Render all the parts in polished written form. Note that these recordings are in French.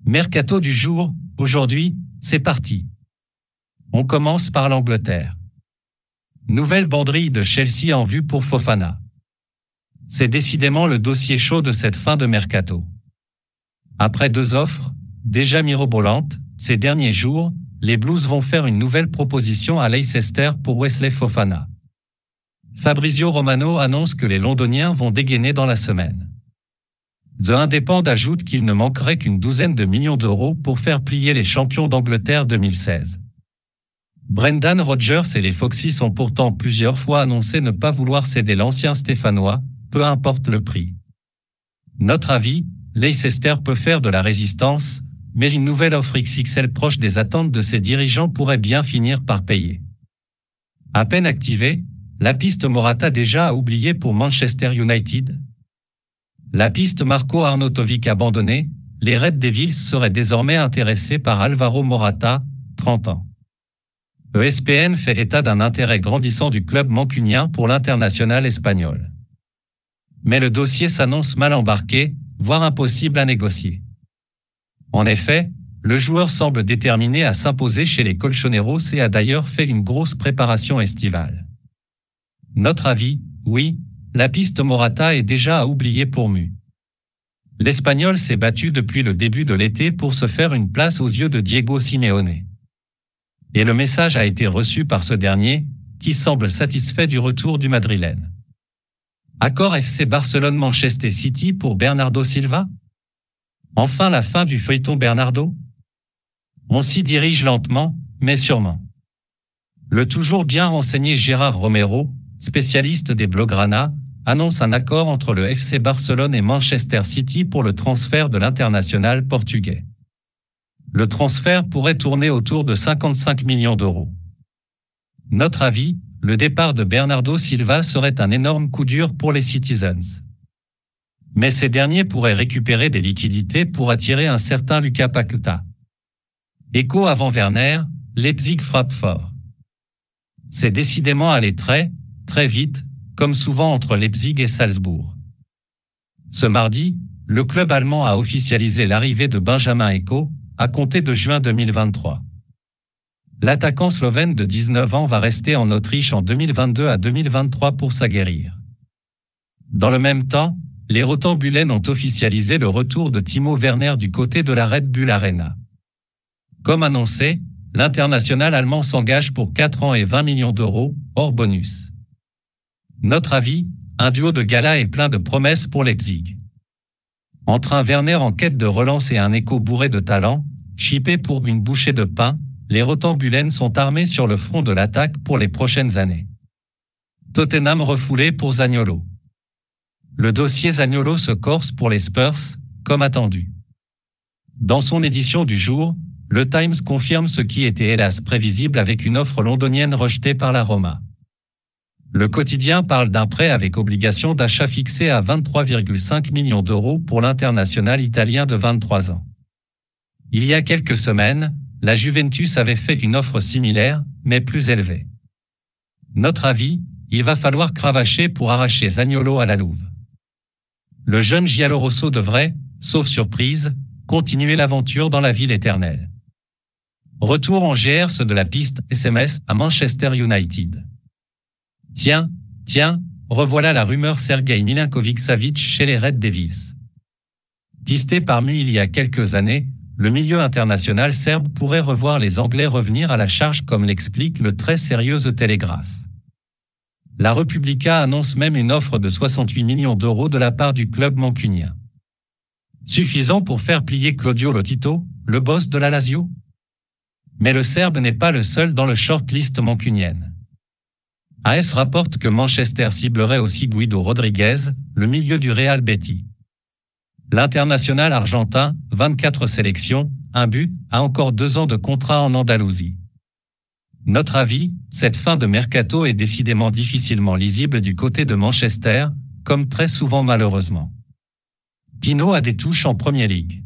Mercato du jour, aujourd'hui, c'est parti. On commence par l'Angleterre. Nouvelle banderille de Chelsea en vue pour Fofana. C'est décidément le dossier chaud de cette fin de mercato. Après 2 offres, déjà mirobolantes, ces derniers jours, les Blues vont faire une nouvelle proposition à Leicester pour Wesley Fofana. Fabrizio Romano annonce que les Londoniens vont dégainer dans la semaine. The Independent ajoute qu'il ne manquerait qu'une douzaine de millions d'euros pour faire plier les champions d'Angleterre 2016. Brendan Rodgers et les Foxys ont pourtant plusieurs fois annoncé ne pas vouloir céder l'ancien Stéphanois, peu importe le prix. Notre avis, Leicester peut faire de la résistance, mais une nouvelle offre XXL proche des attentes de ses dirigeants pourrait bien finir par payer. À peine activée, la piste Morata déjà oubliée pour Manchester United. La piste Marco Arnautovic abandonnée, les Red Devils seraient désormais intéressés par Alvaro Morata, 30 ans. ESPN fait état d'un intérêt grandissant du club mancunien pour l'international espagnol. Mais le dossier s'annonce mal embarqué, voire impossible à négocier. En effet, le joueur semble déterminé à s'imposer chez les Colchoneros et a d'ailleurs fait une grosse préparation estivale. Notre avis, oui, la piste Morata est déjà à oublier pour mu. L'Espagnol s'est battu depuis le début de l'été pour se faire une place aux yeux de Diego Simeone. Et le message a été reçu par ce dernier, qui semble satisfait du retour du Madrilène. Accord FC Barcelone-Manchester City pour Bernardo Silva? Enfin la fin du feuilleton Bernardo? On s'y dirige lentement, mais sûrement. Le toujours bien renseigné Gérard Romero, spécialiste des Blaugrana, annonce un accord entre le FC Barcelone et Manchester City pour le transfert de l'international portugais. Le transfert pourrait tourner autour de 55 millions d'euros. Notre avis, le départ de Bernardo Silva serait un énorme coup dur pour les Citizens. Mais ces derniers pourraient récupérer des liquidités pour attirer un certain Lucas Paqueta. Écho avant Werner, Leipzig frappe fort. C'est décidément allé très vite, comme souvent entre Leipzig et Salzbourg. Ce mardi, le club allemand a officialisé l'arrivée de Benjamin Eko, à compter de juin 2023. L'attaquant slovène de 19 ans va rester en Autriche en 2022 à 2023 pour s'aguerrir. Dans le même temps, les Rotenbulen ont officialisé le retour de Timo Werner du côté de la Red Bull Arena. Comme annoncé, l'international allemand s'engage pour 4 ans et 20 millions d'euros, hors bonus. Notre avis, un duo de gala et plein de promesses pour Leipzig. Entre un Werner en quête de relance et un Eko bourré de talent, chippé pour une bouchée de pain, les Rotenbulen sont armés sur le front de l'attaque pour les prochaines années. Tottenham refoulé pour Zaniolo. Le dossier Zaniolo se corse pour les Spurs, comme attendu. Dans son édition du jour, le Times confirme ce qui était hélas prévisible avec une offre londonienne rejetée par la Roma. Le quotidien parle d'un prêt avec obligation d'achat fixé à 23,5 millions d'euros pour l'international italien de 23 ans. Il y a quelques semaines, la Juventus avait fait une offre similaire, mais plus élevée. Notre avis, il va falloir cravacher pour arracher Zaniolo à la louve. Le jeune Giallorosso devrait, sauf surprise, continuer l'aventure dans la ville éternelle. Retour en GRS de la piste SMS à Manchester United. Tiens, revoilà la rumeur Sergei Milinkovic-Savic chez les Red Devils. Pisté par Mu il y a quelques années, le milieu international serbe pourrait revoir les Anglais revenir à la charge comme l'explique le très sérieux The Telegraph. La Repubblica annonce même une offre de 68 millions d'euros de la part du club mancunien. Suffisant pour faire plier Claudio Lotito, le boss de la Lazio? Mais le Serbe n'est pas le seul dans le shortlist mancunienne. AS rapporte que Manchester ciblerait aussi Guido Rodriguez, le milieu du Real Betis. L'international argentin, 24 sélections, 1 but, a encore 2 ans de contrat en Andalousie. Notre avis, cette fin de mercato est décidément difficilement lisible du côté de Manchester, comme très souvent malheureusement. Pino a des touches en Premier League.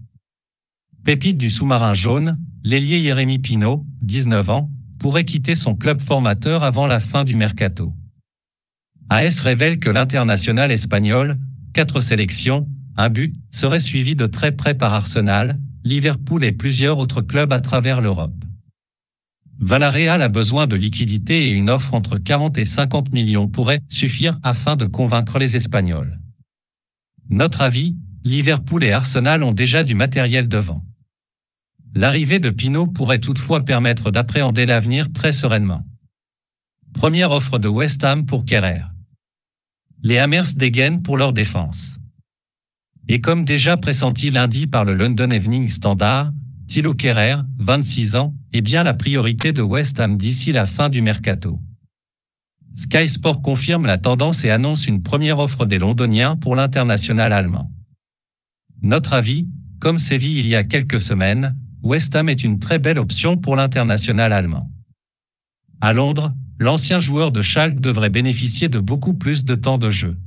Pépite du sous-marin jaune, l'ailier Jérémy Pino, 19 ans, pourrait quitter son club formateur avant la fin du mercato. AS révèle que l'international espagnol, 4 sélections, 1 but, serait suivi de très près par Arsenal, Liverpool et plusieurs autres clubs à travers l'Europe. Villarreal a besoin de liquidités et une offre entre 40 et 50 millions pourrait suffire afin de convaincre les Espagnols. Notre avis, Liverpool et Arsenal ont déjà du matériel devant. L'arrivée de Pinot pourrait toutefois permettre d'appréhender l'avenir très sereinement. Première offre de West Ham pour Kehrer. Les Hammers dégainent pour leur défense. Et comme déjà pressenti lundi par le London Evening Standard, Thilo Kehrer, 26 ans, est bien la priorité de West Ham d'ici la fin du mercato. Sky Sport confirme la tendance et annonce une première offre des Londoniens pour l'international allemand. Notre avis, comme Séville il y a quelques semaines, West Ham est une très belle option pour l'international allemand. À Londres, l'ancien joueur de Schalke devrait bénéficier de beaucoup plus de temps de jeu.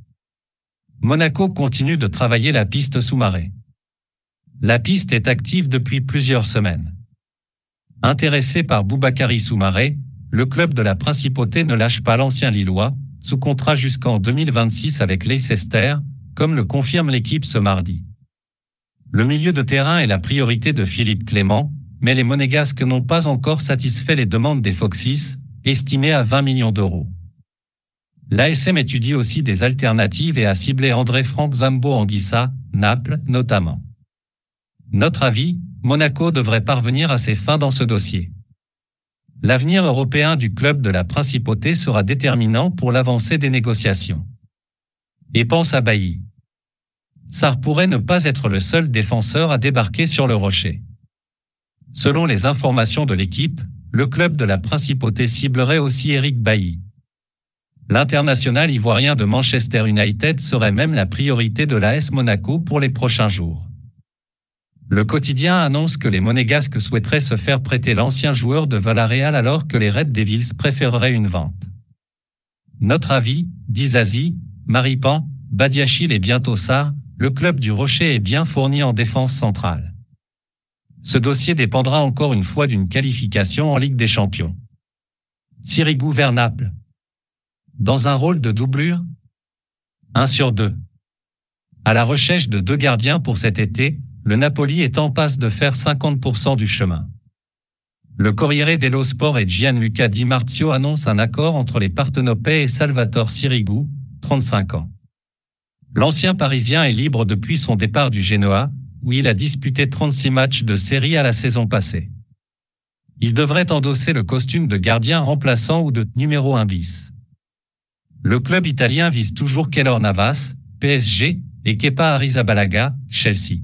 Monaco continue de travailler la piste Soumaré. La piste est active depuis plusieurs semaines. Intéressé par Boubakary Soumaré, le club de la Principauté ne lâche pas l'ancien Lillois, sous contrat jusqu'en 2026 avec Leicester, comme le confirme l'équipe ce mardi. Le milieu de terrain est la priorité de Philippe Clément, mais les Monégasques n'ont pas encore satisfait les demandes des Foxes, estimées à 20 millions d'euros. L'ASM étudie aussi des alternatives et a ciblé André-Franck Zambo-Anguissa, Naples notamment. Notre avis, Monaco devrait parvenir à ses fins dans ce dossier. L'avenir européen du club de la Principauté sera déterminant pour l'avancée des négociations. Et pense à Bailly. Sarr pourrait ne pas être le seul défenseur à débarquer sur le rocher. Selon les informations de l'équipe, le club de la Principauté ciblerait aussi Eric Bailly. L'international ivoirien de Manchester United serait même la priorité de l'AS Monaco pour les prochains jours. Le quotidien annonce que les Monégasques souhaiteraient se faire prêter l'ancien joueur de Villarreal alors que les Red Devils préféreraient une vente. Notre avis, Dizazi, Maripan, Badiachil et bientôt Sarr, le club du Rocher est bien fourni en défense centrale. Ce dossier dépendra encore une fois d'une qualification en Ligue des Champions. Sirigu vers Naples. Dans un rôle de doublure 1 sur 2. À la recherche de 2 gardiens pour cet été, le Napoli est en passe de faire 50% du chemin. Le Corriere dello Sport et Gianluca Di Marzio annoncent un accord entre les Partenopei et Salvatore Sirigu, 35 ans. L'ancien Parisien est libre depuis son départ du Genoa, où il a disputé 36 matchs de série à la saison passée. Il devrait endosser le costume de gardien remplaçant ou de numéro 1 bis. Le club italien vise toujours Keylor Navas, PSG, et Kepa Arrizabalaga, Chelsea.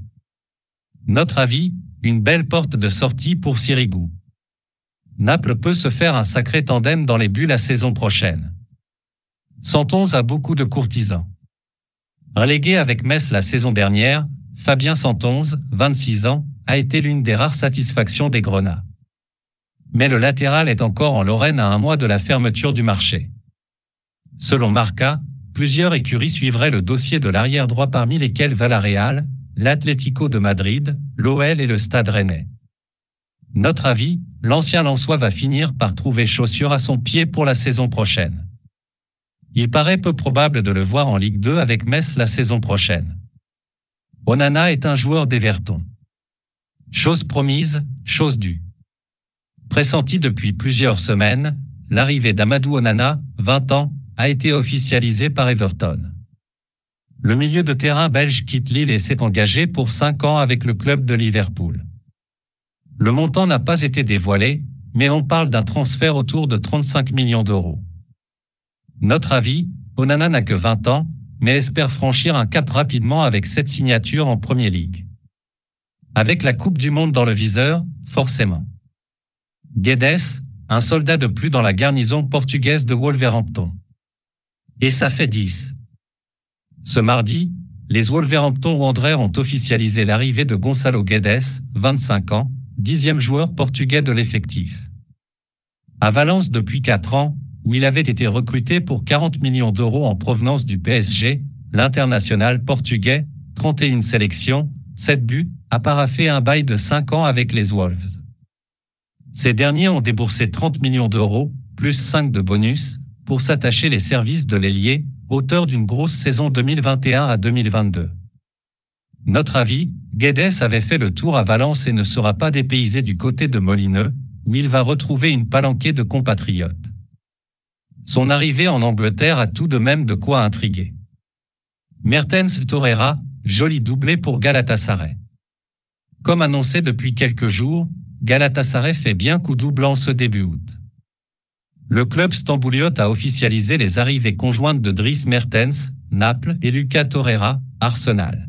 Notre avis, une belle porte de sortie pour Sirigu. Naples peut se faire un sacré tandem dans les buts la saison prochaine. Santonze a beaucoup de courtisans. Relégué avec Metz la saison dernière, Fabien Santonze, 26 ans, a été l'une des rares satisfactions des Grenats. Mais le latéral est encore en Lorraine à un mois de la fermeture du marché. Selon Marca, plusieurs écuries suivraient le dossier de l'arrière droit parmi lesquels Villarreal, l'Atlético de Madrid, l'OL et le Stade Rennais. Notre avis, l'ancien Lensois va finir par trouver chaussure à son pied pour la saison prochaine. Il paraît peu probable de le voir en Ligue 2 avec Metz la saison prochaine. Onana est un joueur d'Everton. Chose promise, chose due. Pressenti depuis plusieurs semaines, l'arrivée d'Amadou Onana, 20 ans, a été officialisée par Everton. Le milieu de terrain belge quitte Lille et s'est engagé pour 5 ans avec le club de Liverpool. Le montant n'a pas été dévoilé, mais on parle d'un transfert autour de 35 millions d'euros. Notre avis, Onana n'a que 20 ans, mais espère franchir un cap rapidement avec cette signature en Premier League. Avec la Coupe du Monde dans le viseur, forcément. Guedes, un soldat de plus dans la garnison portugaise de Wolverhampton. Et ça fait 10. Ce mardi, les Wolverhampton Wanderers ont officialisé l'arrivée de Gonçalo Guedes, 25 ans, 10e joueur portugais de l'effectif. À Valence depuis 4 ans, où il avait été recruté pour 40 millions d'euros en provenance du PSG, l'international portugais, 31 sélections, 7 buts, a paraphé un bail de 5 ans avec les Wolves. Ces derniers ont déboursé 30 millions d'euros, plus 5 de bonus, pour s'attacher les services de l'ailier, auteur d'une grosse saison 2021 à 2022. Notre avis, Guedes avait fait le tour à Valence et ne sera pas dépaysé du côté de Molineux, où il va retrouver une palanquée de compatriotes. Son arrivée en Angleterre a tout de même de quoi intriguer. Mertens Torreira, joli doublé pour Galatasaray. Comme annoncé depuis quelques jours, Galatasaray fait bien coup double en ce début août. Le club stambouliote a officialisé les arrivées conjointes de Dries Mertens, Naples, et Lucas Torreira, Arsenal.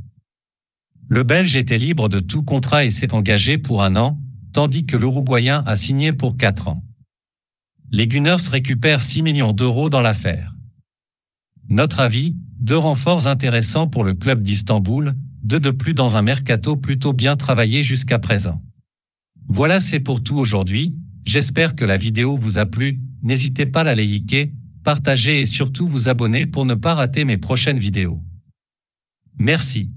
Le Belge était libre de tout contrat et s'est engagé pour 1 an, tandis que l'Uruguayen a signé pour 4 ans. Les Gunners récupèrent 6 millions d'euros dans l'affaire. Notre avis, 2 renforts intéressants pour le club d'Istanbul, 2 de plus dans un mercato plutôt bien travaillé jusqu'à présent. Voilà, c'est pour tout aujourd'hui. J'espère que la vidéo vous a plu. N'hésitez pas à la liker, partager et surtout vous abonner pour ne pas rater mes prochaines vidéos. Merci.